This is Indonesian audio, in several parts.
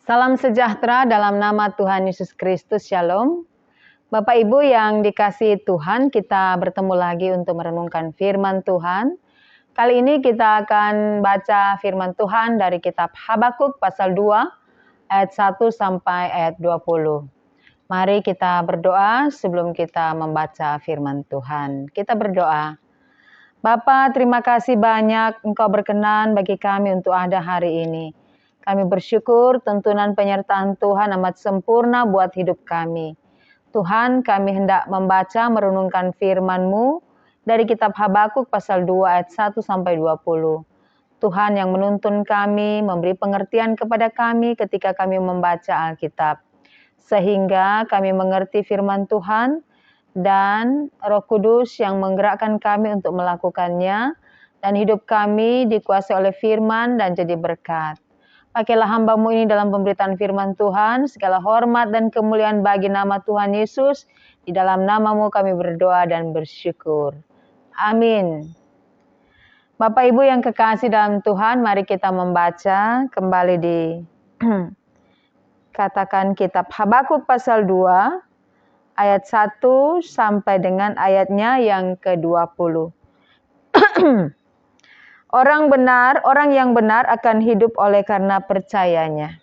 Salam sejahtera dalam nama Tuhan Yesus Kristus, Shalom. Bapak Ibu yang dikasihi Tuhan, kita bertemu lagi untuk merenungkan firman Tuhan. Kali ini kita akan baca firman Tuhan dari kitab Habakuk pasal 2 ayat 1 sampai ayat 20. Mari kita berdoa sebelum kita membaca firman Tuhan. Kita berdoa. Bapa, terima kasih banyak Engkau berkenan bagi kami untuk ada hari ini. Kami bersyukur tuntunan penyertaan Tuhan amat sempurna buat hidup kami. Tuhan, kami hendak membaca merenungkan firman-Mu dari kitab Habakuk pasal 2 ayat 1 sampai 20. Tuhan yang menuntun kami, memberi pengertian kepada kami ketika kami membaca Alkitab. Sehingga kami mengerti firman Tuhan dan Roh Kudus yang menggerakkan kami untuk melakukannya, dan hidup kami dikuasai oleh firman dan jadi berkat. Pakailah hamba-Mu ini dalam pemberitaan firman Tuhan, segala hormat dan kemuliaan bagi nama Tuhan Yesus. Di dalam nama-Mu kami berdoa dan bersyukur. Amin. Bapak Ibu yang kekasih dalam Tuhan, mari kita membaca kembali di katakan kitab Habakuk pasal 2 ayat 1 sampai dengan ayatnya yang ke-20. Orang yang benar akan hidup oleh karena percayanya.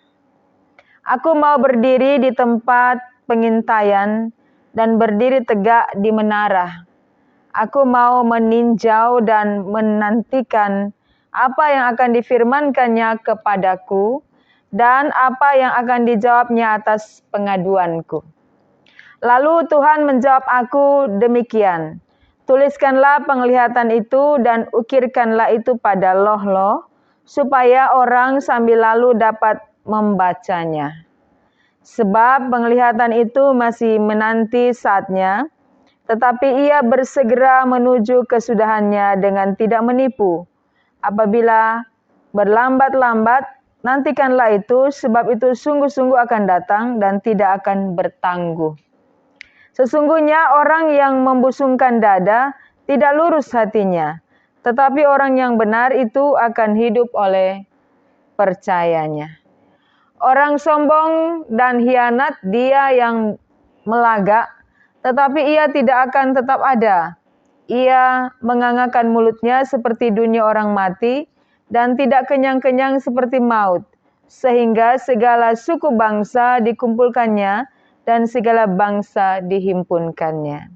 Aku mau berdiri di tempat pengintaian dan berdiri tegak di menara. Aku mau meninjau dan menantikan apa yang akan difirmankannya kepadaku dan apa yang akan dijawabnya atas pengaduanku. Lalu Tuhan menjawab aku demikian. Tuliskanlah penglihatan itu dan ukirkanlah itu pada loh-loh, supaya orang sambil lalu dapat membacanya. Sebab penglihatan itu masih menanti saatnya, tetapi ia bersegera menuju kesudahannya dengan tidak menipu. Apabila berlambat-lambat, nantikanlah itu, sebab itu sungguh-sungguh akan datang dan tidak akan bertangguh. Sesungguhnya orang yang membusungkan dada tidak lurus hatinya, tetapi orang yang benar itu akan hidup oleh percayanya. Orang sombong dan hianat dia yang melagak, tetapi ia tidak akan tetap ada. Ia mengangangkan mulutnya seperti dunia orang mati dan tidak kenyang-kenyang seperti maut, sehingga segala suku bangsa dikumpulkannya dan segala bangsa dihimpunkannya.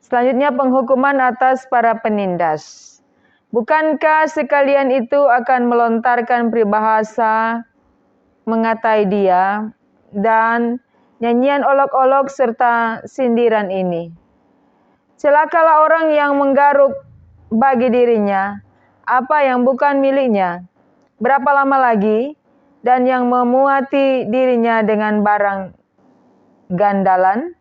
Selanjutnya penghukuman atas para penindas. Bukankah sekalian itu akan melontarkan peribahasa mengatai dia dan nyanyian olok-olok serta sindiran ini? Celakalah orang yang menggaruk bagi dirinya apa yang bukan miliknya. Berapa lama lagi? Dan yang memuati dirinya dengan barang gandalan?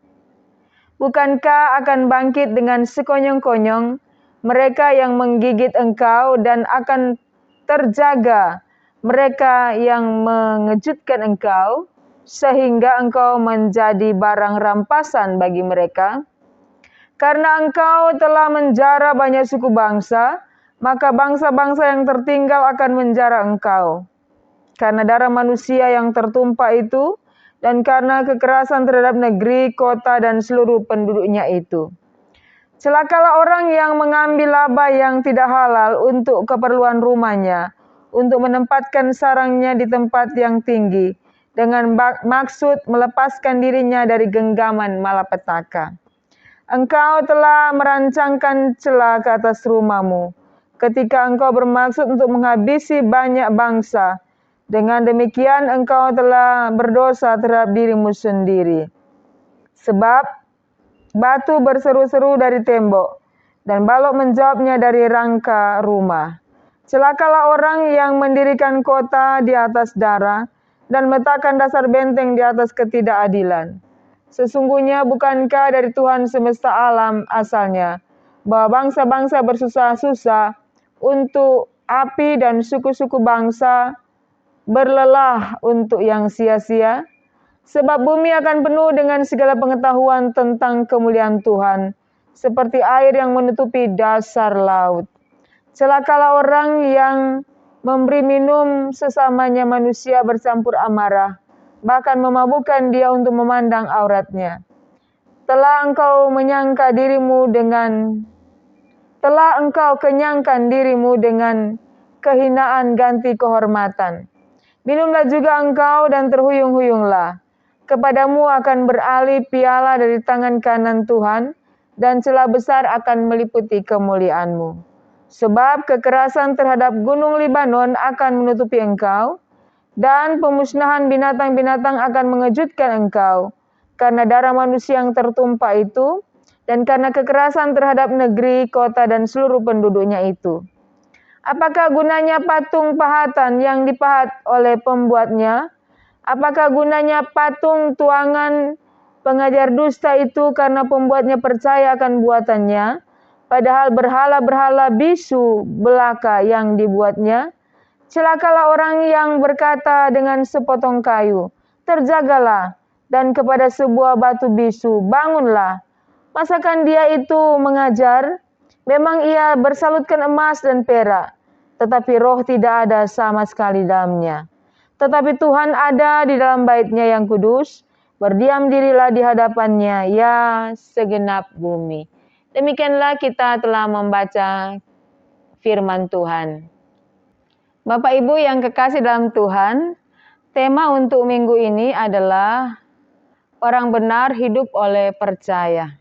Bukankah akan bangkit dengan sekonyong-konyong mereka yang menggigit engkau, dan akan terjaga mereka yang mengejutkan engkau, sehingga engkau menjadi barang rampasan bagi mereka? Karena engkau telah menjara banyak suku bangsa, maka bangsa-bangsa yang tertinggal akan menjara engkau. Karena darah manusia yang tertumpah itu, dan karena kekerasan terhadap negeri, kota, dan seluruh penduduknya itu. Celakalah orang yang mengambil laba yang tidak halal untuk keperluan rumahnya, untuk menempatkan sarangnya di tempat yang tinggi, dengan maksud melepaskan dirinya dari genggaman malapetaka. Engkau telah merancangkan celah ke atas rumahmu, ketika engkau bermaksud untuk menghabisi banyak bangsa. Dengan demikian engkau telah berdosa terhadap dirimu sendiri. Sebab batu berseru-seru dari tembok, dan balok menjawabnya dari rangka rumah. Celakalah orang yang mendirikan kota di atas darah, dan meletakkan dasar benteng di atas ketidakadilan. Sesungguhnya bukankah dari Tuhan semesta alam asalnya, bahwa bangsa-bangsa bersusah-susah untuk api dan suku-suku bangsa berlelah untuk yang sia-sia? Sebab bumi akan penuh dengan segala pengetahuan tentang kemuliaan Tuhan, seperti air yang menutupi dasar laut. Celakalah orang yang memberi minum sesamanya manusia bercampur amarah, bahkan memabukkan dia untuk memandang auratnya. Telah engkau kenyangkan dirimu dengan kehinaan ganti kehormatan. Minumlah juga engkau dan terhuyung-huyunglah. Kepadamu akan beralih piala dari tangan kanan Tuhan, dan celah besar akan meliputi kemuliaanmu. Sebab kekerasan terhadap gunung Libanon akan menutupi engkau, dan pemusnahan binatang-binatang akan mengejutkan engkau, karena darah manusia yang tertumpah itu, dan karena kekerasan terhadap negeri, kota, dan seluruh penduduknya itu. Apakah gunanya patung pahatan yang dipahat oleh pembuatnya? Apakah gunanya patung tuangan pengajar dusta itu karena pembuatnya percaya akan buatannya? Padahal berhala-berhala bisu belaka yang dibuatnya. Celakalah orang yang berkata dengan sepotong kayu, terjagalah, dan kepada sebuah batu bisu, bangunlah. Masakan dia itu mengajar? Memang ia bersalutkan emas dan perak, tetapi roh tidak ada sama sekali dalamnya. Tetapi Tuhan ada di dalam bait-Nya yang kudus, berdiam dirilah di hadapan-Nya, ya segenap bumi. Demikianlah kita telah membaca firman Tuhan. Bapak Ibu yang kekasih dalam Tuhan, tema untuk minggu ini adalah orang benar hidup oleh percaya.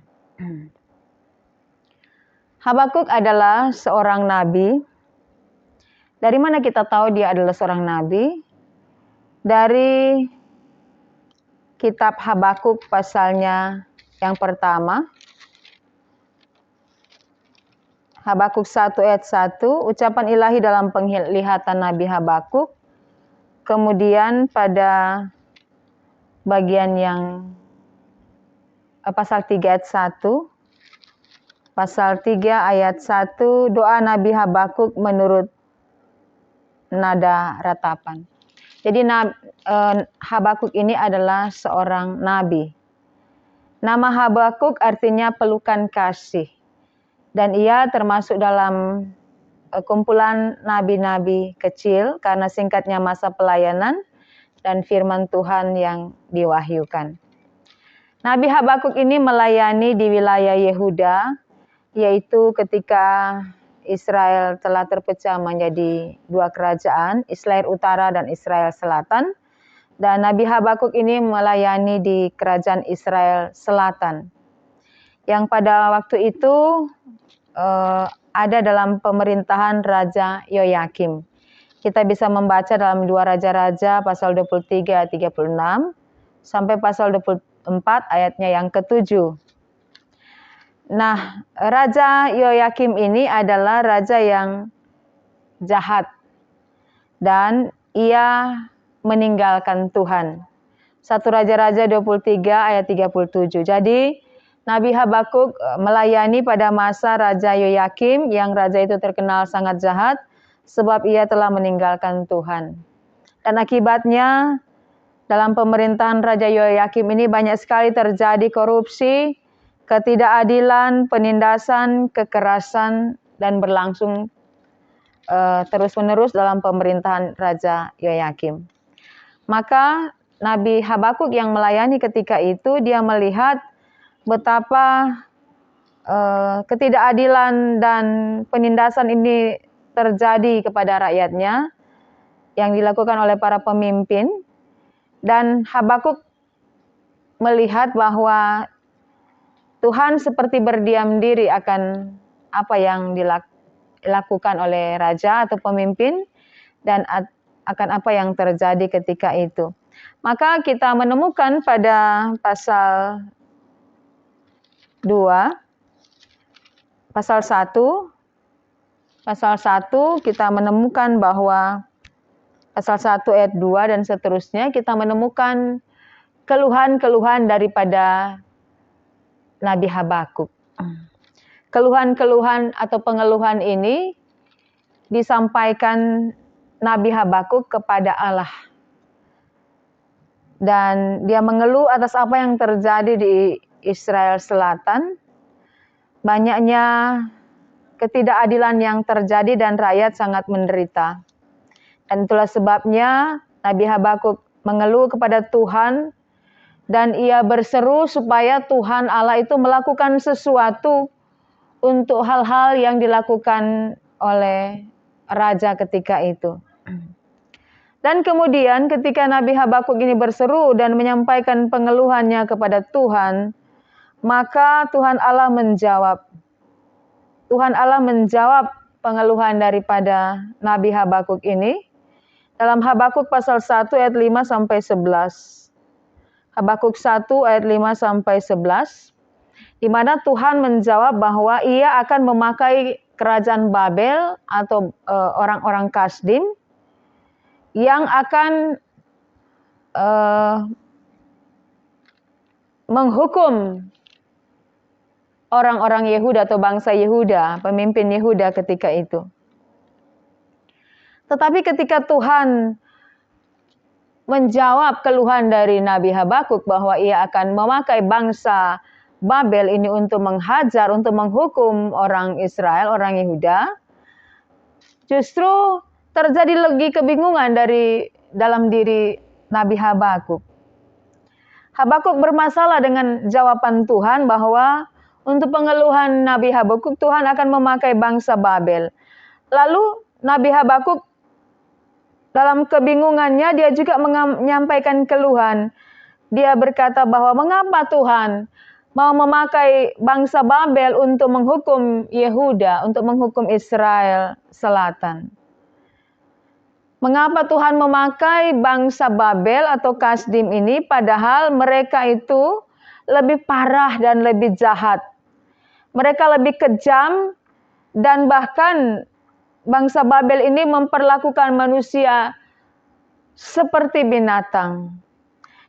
Habakuk adalah seorang nabi. Dari mana kita tahu dia adalah seorang nabi? Dari kitab Habakuk pasalnya yang pertama. Habakuk 1 ayat 1, ucapan ilahi dalam penglihatan Nabi Habakuk. Kemudian pada bagian yang pasal 3 ayat 1. Pasal 3 ayat 1, doa Nabi Habakuk menurut nada ratapan. Jadi Habakuk ini adalah seorang nabi. Nama Habakuk artinya pelukan kasih. Dan ia termasuk dalam kumpulan nabi-nabi kecil karena singkatnya masa pelayanan dan firman Tuhan yang diwahyukan. Nabi Habakuk ini melayani di wilayah Yehuda, yaitu ketika Israel telah terpecah menjadi dua kerajaan, Israel Utara dan Israel Selatan. Dan Nabi Habakuk ini melayani di kerajaan Israel Selatan, yang pada waktu itu ada dalam pemerintahan Raja Yoyakim. Kita bisa membaca dalam 2 Raja-Raja pasal 23 ayat 36 sampai pasal 24 ayatnya yang ke-7. Nah, Raja Yoyakim ini adalah raja yang jahat dan ia meninggalkan Tuhan. 1 Raja-Raja 23 ayat 37. Jadi Nabi Habakuk melayani pada masa Raja Yoyakim, yang raja itu terkenal sangat jahat sebab ia telah meninggalkan Tuhan. Dan akibatnya dalam pemerintahan Raja Yoyakim ini banyak sekali terjadi korupsi, ketidakadilan, penindasan, kekerasan, dan berlangsung terus-menerus dalam pemerintahan Raja Yoyakim. Maka Nabi Habakuk yang melayani ketika itu, dia melihat betapa ketidakadilan dan penindasan ini terjadi kepada rakyatnya yang dilakukan oleh para pemimpin. Dan Habakuk melihat bahwa Tuhan seperti berdiam diri akan apa yang dilakukan oleh raja atau pemimpin dan akan apa yang terjadi ketika itu. Maka kita menemukan pada pasal 2, pasal 1 kita menemukan bahwa pasal 1 ayat 2 dan seterusnya kita menemukan keluhan-keluhan daripada Nabi Habakuk. Keluhan-keluhan atau pengeluhan ini disampaikan Nabi Habakuk kepada Allah. Dan dia mengeluh atas apa yang terjadi di Israel Selatan. Banyaknya ketidakadilan yang terjadi dan rakyat sangat menderita. Dan itulah sebabnya Nabi Habakuk mengeluh kepada Tuhan dan ia berseru supaya Tuhan Allah itu melakukan sesuatu untuk hal-hal yang dilakukan oleh raja ketika itu. Dan kemudian ketika Nabi Habakuk ini berseru dan menyampaikan pengeluhannya kepada Tuhan, maka Tuhan Allah menjawab. Tuhan Allah menjawab pengeluhan daripada Nabi Habakuk ini dalam Habakuk pasal 1 ayat 5 sampai 11. Habakuk 1 ayat 5 sampai 11, di mana Tuhan menjawab bahwa ia akan memakai kerajaan Babel atau orang-orang Kasdim yang akan menghukum orang-orang Yehuda atau bangsa Yehuda, pemimpin Yehuda ketika itu. Tetapi ketika Tuhan menjawab keluhan dari Nabi Habakuk bahwa ia akan memakai bangsa Babel ini untuk menghajar, untuk menghukum orang Israel, orang Yehuda, justru terjadi lagi kebingungan dalam diri Nabi Habakuk. Habakuk bermasalah dengan jawaban Tuhan bahwa untuk pengeluhan Nabi Habakuk, Tuhan akan memakai bangsa Babel. Lalu Nabi Habakuk dalam kebingungannya dia juga menyampaikan keluhan. Dia berkata bahwa mengapa Tuhan mau memakai bangsa Babel untuk menghukum Yehuda, untuk menghukum Israel Selatan. Mengapa Tuhan memakai bangsa Babel atau Kasdim ini padahal mereka itu lebih parah dan lebih jahat. Mereka lebih kejam dan bahkan bangsa Babel ini memperlakukan manusia seperti binatang.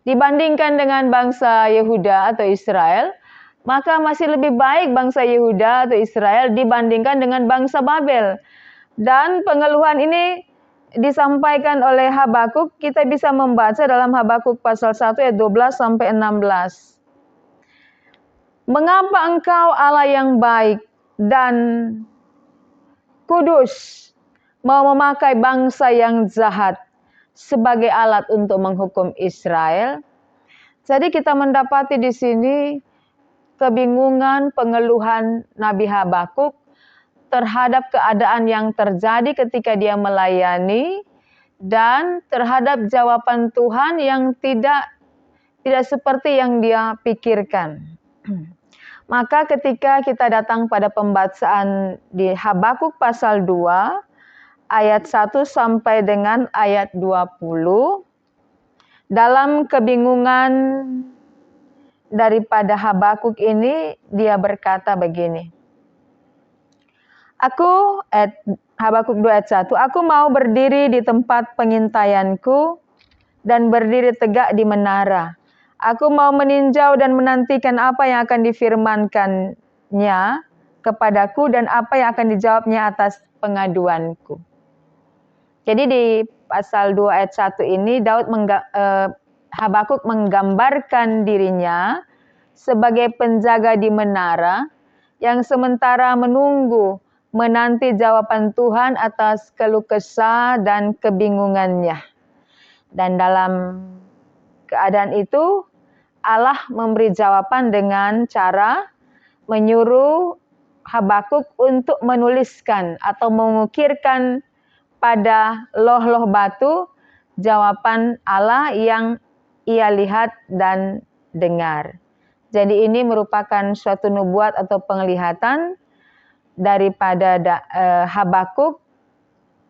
Dibandingkan dengan bangsa Yehuda atau Israel, maka masih lebih baik bangsa Yehuda atau Israel dibandingkan dengan bangsa Babel. Dan pengeluhan ini disampaikan oleh Habakuk, kita bisa membaca dalam Habakuk pasal 1 ayat 12 sampai 16. Mengapa engkau Allah yang baik dan kudus mau memakai bangsa yang jahat sebagai alat untuk menghukum Israel? Jadi kita mendapati di sini kebingungan, pengeluhan Nabi Habakuk terhadap keadaan yang terjadi ketika dia melayani dan terhadap jawaban Tuhan yang tidak seperti yang dia pikirkan. Maka ketika kita datang pada pembacaan di Habakuk pasal 2 ayat 1 sampai dengan ayat 20, dalam kebingungan daripada Habakuk ini dia berkata begini. Habakuk 2 ayat 1, aku mau berdiri di tempat pengintaianku dan berdiri tegak di menara. Aku mau meninjau dan menantikan apa yang akan difirmankannya kepadaku dan apa yang akan dijawabnya atas pengaduanku. Jadi di pasal 2 ayat 1 ini Habakuk menggambarkan dirinya sebagai penjaga di menara yang sementara menanti jawaban Tuhan atas keluh kesah dan kebingungannya. Dan dalam keadaan itu Allah memberi jawaban dengan cara menyuruh Habakuk untuk menuliskan atau mengukirkan pada loh-loh batu jawaban Allah yang ia lihat dan dengar. Jadi ini merupakan suatu nubuat atau penglihatan daripada Habakuk.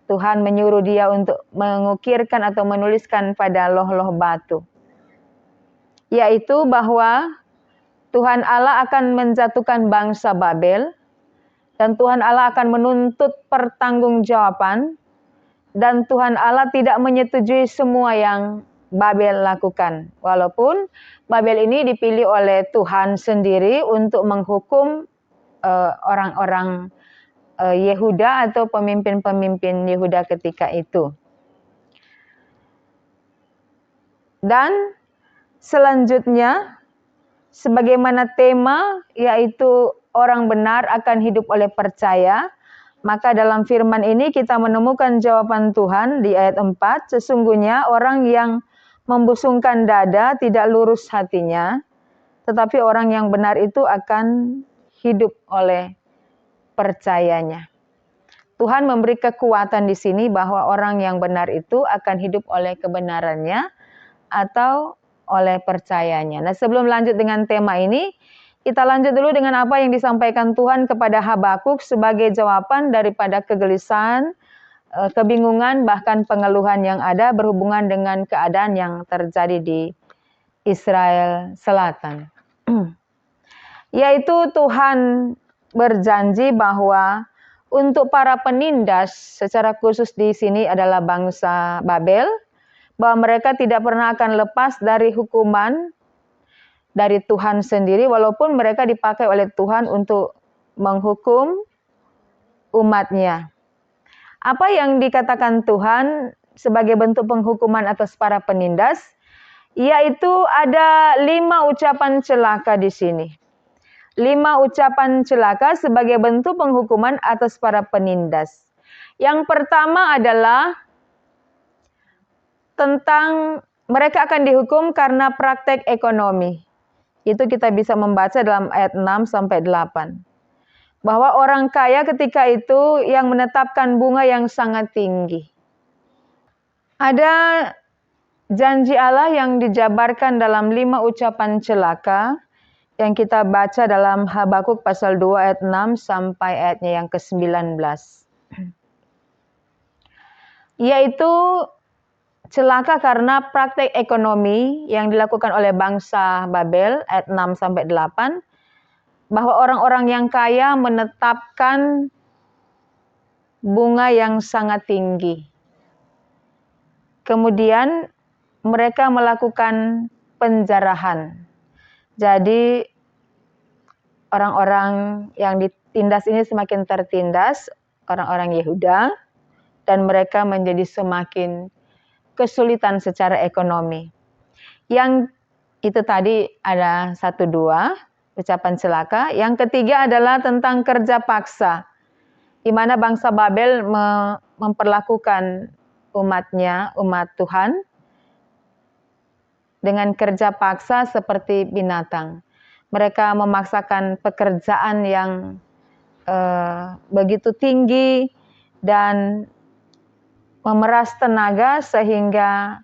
Tuhan menyuruh dia untuk mengukirkan atau menuliskan pada loh-loh batu, yaitu bahwa Tuhan Allah akan menjatuhkan bangsa Babel dan Tuhan Allah akan menuntut pertanggungjawaban dan Tuhan Allah tidak menyetujui semua yang Babel lakukan. Walaupun Babel ini dipilih oleh Tuhan sendiri untuk menghukum orang-orang Yehuda atau pemimpin-pemimpin Yehuda ketika itu. Dan selanjutnya, sebagaimana tema yaitu orang benar akan hidup oleh percaya, Maka dalam firman ini kita menemukan jawaban Tuhan di ayat 4, sesungguhnya orang yang membusungkan dada tidak lurus hatinya, tetapi orang yang benar itu akan hidup oleh percayanya. Tuhan memberi kekuatan di sini bahwa orang yang benar itu akan hidup oleh kebenarannya atau oleh percayanya. Nah, sebelum lanjut dengan tema ini, kita lanjut dulu dengan apa yang disampaikan Tuhan kepada Habakuk sebagai jawaban daripada kegelisahan, kebingungan, bahkan pengeluhan yang ada berhubungan dengan keadaan yang terjadi di Israel Selatan. Yaitu Tuhan berjanji bahwa untuk para penindas, secara khusus di sini adalah bangsa Babel, bahwa mereka tidak pernah akan lepas dari hukuman dari Tuhan sendiri, walaupun mereka dipakai oleh Tuhan untuk menghukum umatnya. Apa yang dikatakan Tuhan sebagai bentuk penghukuman atas para penindas, yaitu ada 5 ucapan celaka di sini. 5 ucapan celaka sebagai bentuk penghukuman atas para penindas. Yang pertama adalah tentang mereka akan dihukum karena praktek ekonomi. Itu kita bisa membaca dalam ayat 6 sampai 8. Bahwa orang kaya ketika itu yang menetapkan bunga yang sangat tinggi. Ada janji Allah yang dijabarkan dalam 5 ucapan celaka yang kita baca dalam Habakuk pasal 2 ayat 6 sampai ayatnya yang ke-19. Yaitu celaka karena praktek ekonomi yang dilakukan oleh bangsa Babel, ayat 6 sampai 8, bahwa orang-orang yang kaya menetapkan bunga yang sangat tinggi. Kemudian mereka melakukan penjarahan. Jadi orang-orang yang ditindas ini semakin tertindas, orang-orang Yehuda, dan mereka menjadi semakin kesulitan secara ekonomi. Yang itu tadi ada 1-2 ucapan celaka. Yang ketiga adalah tentang kerja paksa, di mana bangsa Babel memperlakukan umatnya, umat Tuhan, dengan kerja paksa seperti binatang. Mereka memaksakan pekerjaan yang begitu tinggi dan memeras tenaga sehingga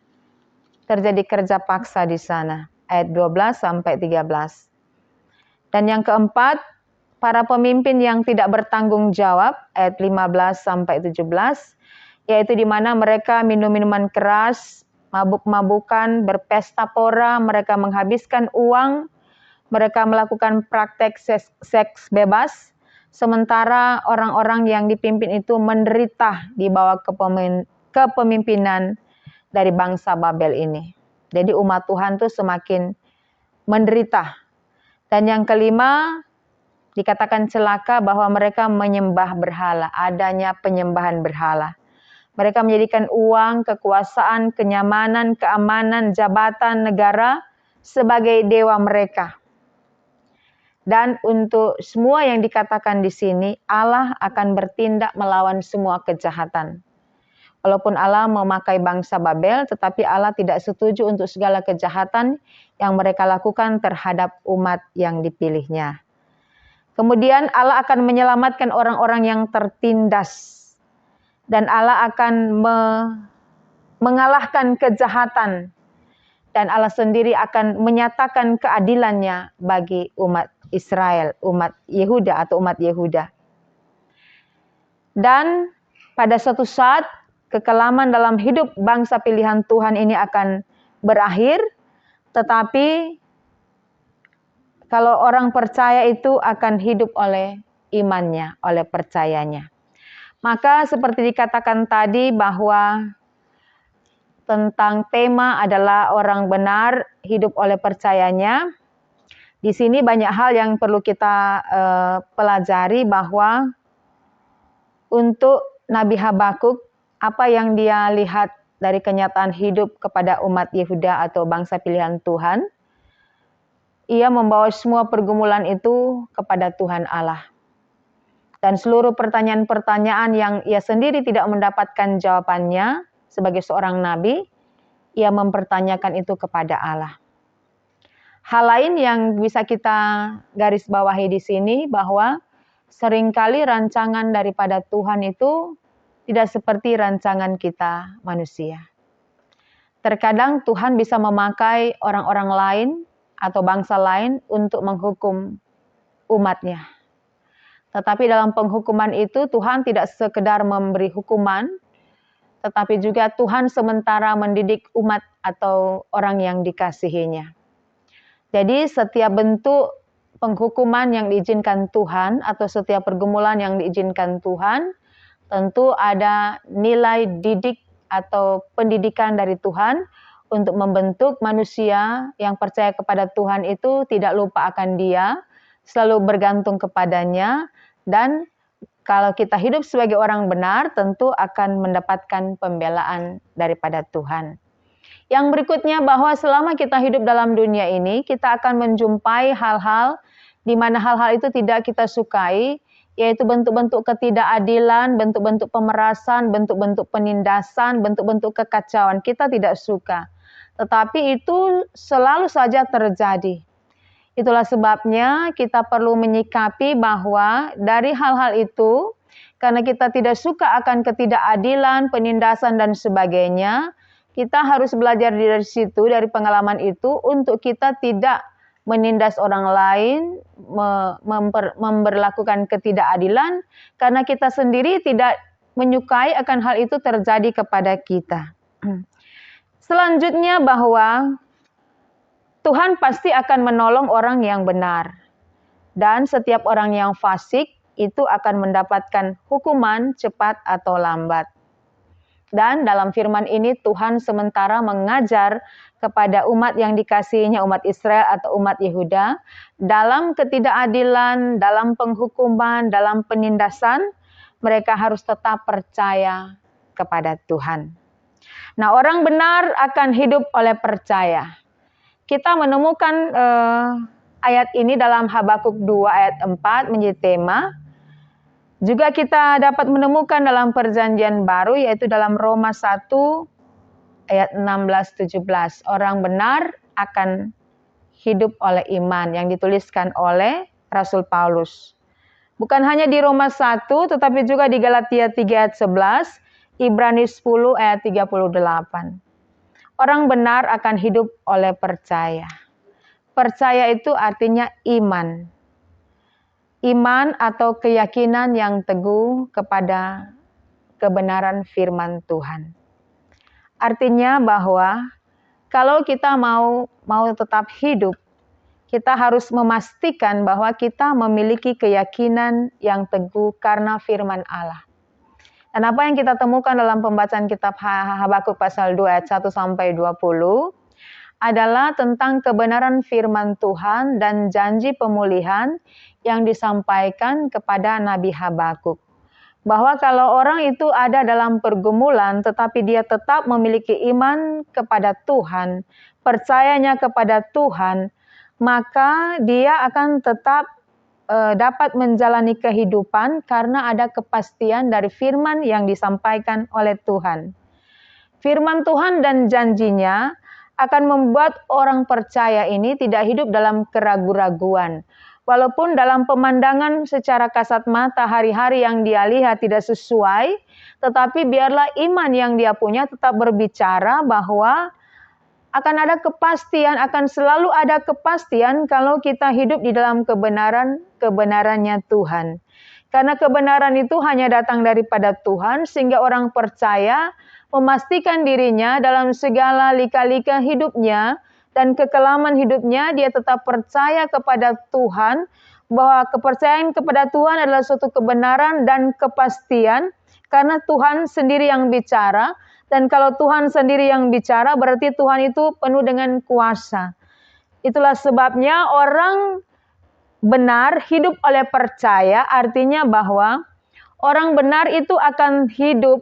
terjadi kerja paksa di sana. Ayat 12 sampai 13. Dan yang keempat, para pemimpin yang tidak bertanggung jawab, ayat 15 sampai 17, yaitu di mana mereka minum minuman keras, mabuk-mabukan, berpesta pora, mereka menghabiskan uang, mereka melakukan praktek seks bebas, sementara orang-orang yang dipimpin itu menderita di bawah kepemimpinan dari bangsa Babel ini. Jadi umat Tuhan itu semakin menderita. Dan yang kelima, dikatakan celaka bahwa mereka menyembah berhala, adanya penyembahan berhala. Mereka menjadikan uang, kekuasaan, kenyamanan, keamanan, jabatan negara sebagai dewa mereka. Dan untuk semua yang dikatakan di sini, Allah akan bertindak melawan semua kejahatan. Walaupun Allah memakai bangsa Babel, tetapi Allah tidak setuju untuk segala kejahatan yang mereka lakukan terhadap umat yang dipilihnya. Kemudian Allah akan menyelamatkan orang-orang yang tertindas. Dan Allah akan mengalahkan kejahatan. Dan Allah sendiri akan menyatakan keadilannya bagi umat Israel, umat Yehuda atau umat Yehuda. Dan pada suatu saat, kekelaman dalam hidup bangsa pilihan Tuhan ini akan berakhir. Tetapi kalau orang percaya itu akan hidup oleh imannya, oleh percayanya. Maka seperti dikatakan tadi bahwa tentang tema adalah orang benar hidup oleh percayanya. Di sini banyak hal yang perlu kita pelajari bahwa untuk Nabi Habakuk, apa yang dia lihat dari kenyataan hidup kepada umat Yehuda atau bangsa pilihan Tuhan, ia membawa semua pergumulan itu kepada Tuhan Allah. Dan seluruh pertanyaan-pertanyaan yang ia sendiri tidak mendapatkan jawabannya sebagai seorang nabi, ia mempertanyakan itu kepada Allah. Hal lain yang bisa kita garis bawahi di sini bahwa seringkali rancangan daripada Tuhan itu tidak seperti rancangan kita manusia. Terkadang Tuhan bisa memakai orang-orang lain atau bangsa lain untuk menghukum umatnya. Tetapi dalam penghukuman itu Tuhan tidak sekedar memberi hukuman, tetapi juga Tuhan sementara mendidik umat atau orang yang dikasihinya. Jadi setiap bentuk penghukuman yang diizinkan Tuhan atau setiap pergumulan yang diizinkan Tuhan, tentu ada nilai didik atau pendidikan dari Tuhan untuk membentuk manusia yang percaya kepada Tuhan itu tidak lupa akan Dia, selalu bergantung kepadanya, dan kalau kita hidup sebagai orang benar, tentu akan mendapatkan pembelaan daripada Tuhan. Yang berikutnya bahwa selama kita hidup dalam dunia ini, kita akan menjumpai hal-hal di mana hal-hal itu tidak kita sukai, yaitu bentuk-bentuk ketidakadilan, bentuk-bentuk pemerasan, bentuk-bentuk penindasan, bentuk-bentuk kekacauan. Kita tidak suka. Tetapi itu selalu saja terjadi. Itulah sebabnya kita perlu menyikapi bahwa dari hal-hal itu, karena kita tidak suka akan ketidakadilan, penindasan, dan sebagainya, kita harus belajar dari situ, dari pengalaman itu, untuk kita tidak menindas orang lain, memberlakukan ketidakadilan, karena kita sendiri tidak menyukai akan hal itu terjadi kepada kita. Selanjutnya bahwa Tuhan pasti akan menolong orang yang benar. Dan setiap orang yang fasik itu akan mendapatkan hukuman cepat atau lambat. Dan dalam firman ini Tuhan sementara mengajar kepada umat yang dikasihinya, umat Israel atau umat Yehuda, dalam ketidakadilan, dalam penghukuman, dalam penindasan, mereka harus tetap percaya kepada Tuhan. Nah, orang benar akan hidup oleh percaya. Kita menemukan ayat ini dalam Habakuk 2 ayat 4 menjadi tema. Juga kita dapat menemukan dalam perjanjian baru yaitu dalam Roma 1 ayat 16-17. Orang benar akan hidup oleh iman yang dituliskan oleh Rasul Paulus. Bukan hanya di Roma 1 tetapi juga di Galatia 3 ayat 11, Ibrani 10 ayat 38. Orang benar akan hidup oleh percaya. Percaya itu artinya iman. Iman atau keyakinan yang teguh kepada kebenaran firman Tuhan. Artinya bahwa kalau kita mau tetap hidup, kita harus memastikan bahwa kita memiliki keyakinan yang teguh karena firman Allah. Dan apa yang kita temukan dalam pembacaan kitab Habakuk pasal 2 ayat 1 sampai 20 adalah tentang kebenaran firman Tuhan dan janji pemulihan yang disampaikan kepada Nabi Habakuk. Bahwa kalau orang itu ada dalam pergumulan tetapi dia tetap memiliki iman kepada Tuhan, percayanya kepada Tuhan, maka dia akan tetap dapat menjalani kehidupan karena ada kepastian dari firman yang disampaikan oleh Tuhan. Firman Tuhan dan janjinya akan membuat orang percaya ini tidak hidup dalam keraguan-raguan. Walaupun dalam pemandangan secara kasat mata hari-hari yang dia lihat tidak sesuai, tetapi biarlah iman yang dia punya tetap berbicara bahwa akan ada kepastian, akan selalu ada kepastian kalau kita hidup di dalam kebenarannya Tuhan. Karena kebenaran itu hanya datang daripada Tuhan, sehingga orang percaya memastikan dirinya dalam segala lika-lika hidupnya dan kekelaman hidupnya, dia tetap percaya kepada Tuhan, bahwa kepercayaan kepada Tuhan adalah suatu kebenaran dan kepastian, karena Tuhan sendiri yang bicara. Dan kalau Tuhan sendiri yang bicara, berarti Tuhan itu penuh dengan kuasa. Itulah sebabnya orang benar hidup oleh percaya, artinya bahwa orang benar itu akan hidup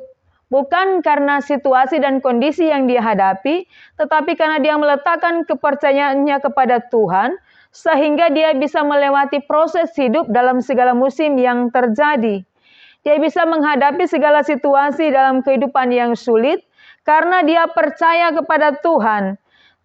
bukan karena situasi dan kondisi yang dia hadapi, tetapi karena dia meletakkan kepercayaannya kepada Tuhan, sehingga dia bisa melewati proses hidup dalam segala musim yang terjadi. Dia bisa menghadapi segala situasi dalam kehidupan yang sulit karena dia percaya kepada Tuhan.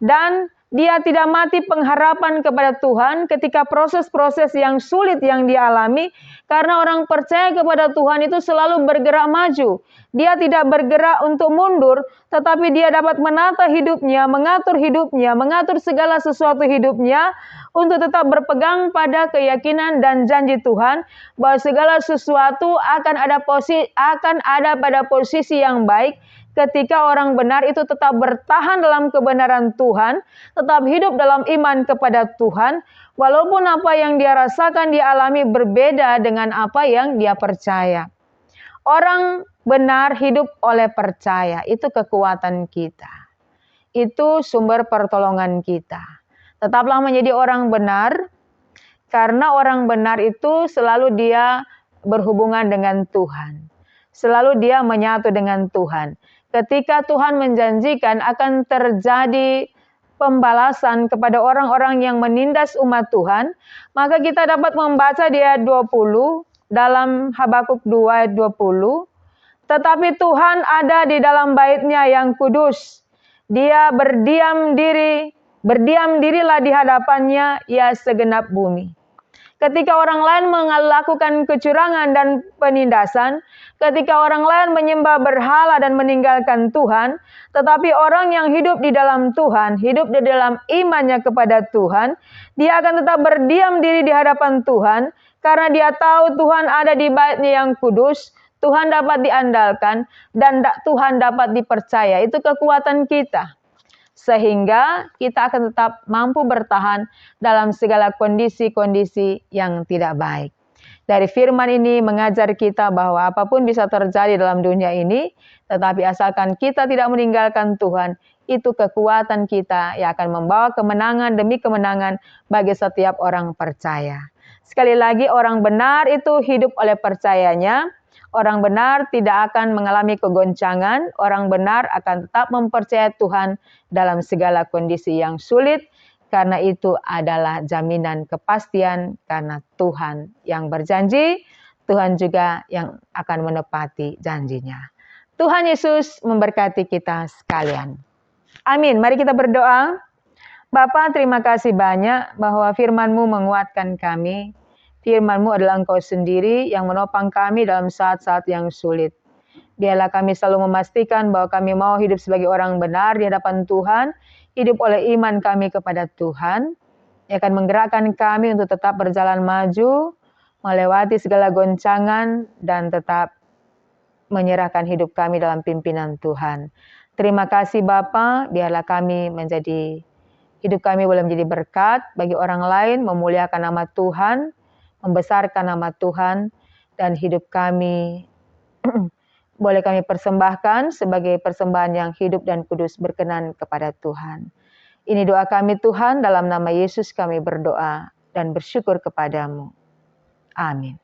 Dan dia tidak mati pengharapan kepada Tuhan ketika proses-proses yang sulit yang dialami, karena orang percaya kepada Tuhan itu selalu bergerak maju. Dia tidak bergerak untuk mundur, tetapi dia dapat menata hidupnya, mengatur segala sesuatu hidupnya untuk tetap berpegang pada keyakinan dan janji Tuhan bahwa segala sesuatu akan ada pada posisi yang baik. Ketika orang benar itu tetap bertahan dalam kebenaran Tuhan, tetap hidup dalam iman kepada Tuhan, walaupun apa yang dia rasakan, dia alami berbeda dengan apa yang dia percaya. Orang benar hidup oleh percaya, itu kekuatan kita. Itu sumber pertolongan kita. Tetaplah menjadi orang benar, karena orang benar itu selalu dia berhubungan dengan Tuhan. Selalu dia menyatu dengan Tuhan. Ketika Tuhan menjanjikan akan terjadi pembalasan kepada orang-orang yang menindas umat Tuhan, maka kita dapat membaca di ayat 20 dalam Habakuk 2 ayat 20. Tetapi Tuhan ada di dalam bait-Nya yang kudus. Dia berdiam dirilah di hadapannya, ya segenap bumi. Ketika orang lain melakukan kecurangan dan penindasan, ketika orang lain menyembah berhala dan meninggalkan Tuhan, tetapi orang yang hidup di dalam Tuhan, hidup di dalam imannya kepada Tuhan, dia akan tetap berdiam diri di hadapan Tuhan, karena dia tahu Tuhan ada di bait-Nya yang kudus, Tuhan dapat diandalkan, dan Tuhan dapat dipercaya. Itu kekuatan kita. Sehingga kita akan tetap mampu bertahan dalam segala kondisi-kondisi yang tidak baik. Dari firman ini mengajar kita bahwa apapun bisa terjadi dalam dunia ini, tetapi asalkan kita tidak meninggalkan Tuhan, itu kekuatan kita yang akan membawa kemenangan demi kemenangan bagi setiap orang percaya. Sekali lagi, orang benar itu hidup oleh percayanya. Orang benar tidak akan mengalami kegoncangan. Orang benar akan tetap mempercayai Tuhan dalam segala kondisi yang sulit. Karena itu adalah jaminan kepastian, karena Tuhan yang berjanji, Tuhan juga yang akan menepati janjinya. Tuhan Yesus memberkati kita sekalian. Amin. Mari kita berdoa. Bapa, terima kasih banyak bahwa firman-Mu menguatkan kami. Firman-Mu adalah Engkau sendiri yang menopang kami dalam saat-saat yang sulit. Biarlah kami selalu memastikan bahwa kami mau hidup sebagai orang benar di hadapan Tuhan, hidup oleh iman kami kepada Tuhan, yang akan menggerakkan kami untuk tetap berjalan maju, melewati segala goncangan, dan tetap menyerahkan hidup kami dalam pimpinan Tuhan. Terima kasih Bapa, biarlah hidup kami boleh menjadi berkat bagi orang lain, memuliakan nama Tuhan, membesarkan nama Tuhan, dan hidup kami boleh kami persembahkan sebagai persembahan yang hidup dan kudus berkenan kepada Tuhan. Ini doa kami Tuhan, dalam nama Yesus kami berdoa dan bersyukur kepadamu. Amin.